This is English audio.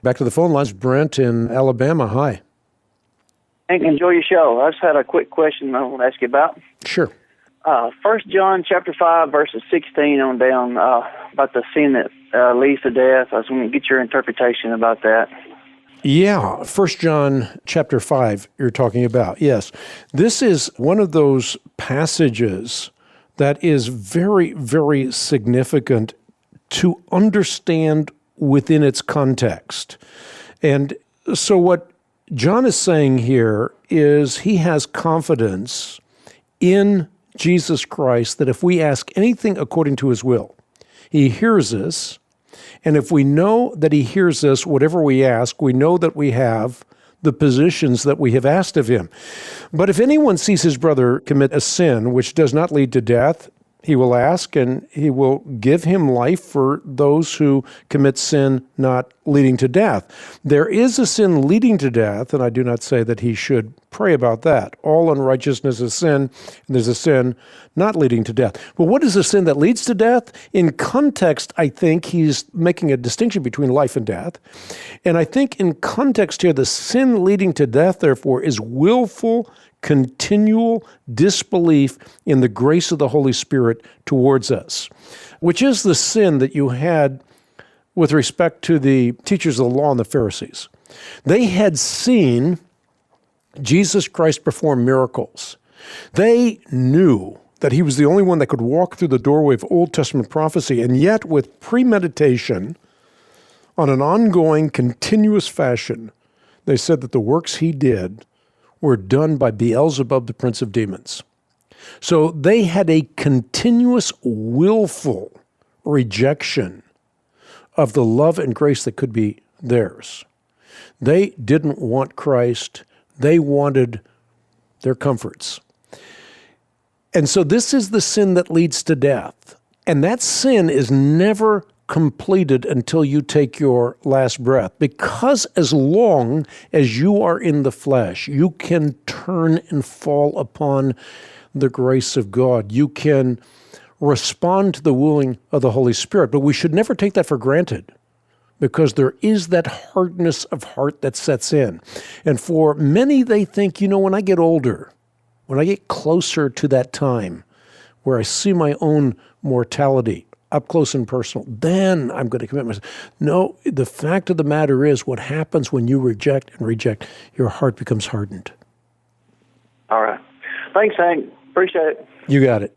Back to the phone lines, Brent in Alabama. Hi. Hank, enjoy your show. I just had a quick question I want to ask you about. Sure. 1 John chapter 5, verses 16 on down, about the sin that leads to death. I just want to get your interpretation about that. Yeah, 1 John chapter 5 you're talking about. Yes. This is one of those passages that is very, very significant to understand within its context. And so what John is saying here is he has confidence in Jesus Christ that if we ask anything according to his will, he hears us. And if we know that he hears us, whatever we ask, we know that we have the positions that we have asked of him. But if anyone sees his brother commit a sin which does not lead to death, he will ask, and he will give him life for those who commit sin not leading to death. There is a sin leading to death, and I do not say that he should pray about that. All unrighteousness is sin, and there's a sin not leading to death. But what is a sin that leads to death? In context, I think he's making a distinction between life and death. And I think in context here, the sin leading to death, therefore, is willful, continual disbelief in the grace of the Holy Spirit towards us, which is the sin that you had with respect to the teachers of the law and the Pharisees. They had seen Jesus Christ perform miracles. They knew that he was the only one that could walk through the doorway of Old Testament prophecy, and yet with premeditation on an ongoing, continuous fashion, they said that the works he did were done by Beelzebub, the prince of demons. So they had a continuous, willful rejection of the love and grace that could be theirs. They didn't want Christ. They wanted their comforts. And so this is the sin that leads to death. And that sin is never completed until you take your last breath. Because as long as you are in the flesh, you can turn and fall upon the grace of God. You can respond to the wooing of the Holy Spirit. But we should never take that for granted, because there is that hardness of heart that sets in. And for many, they think, when I get older, when I get closer to that time where I see my own mortality up close and personal, then I'm going to commit myself. No, the fact of the matter is, what happens when you reject, your heart becomes hardened. All right. Thanks, Hank. Appreciate it. You got it.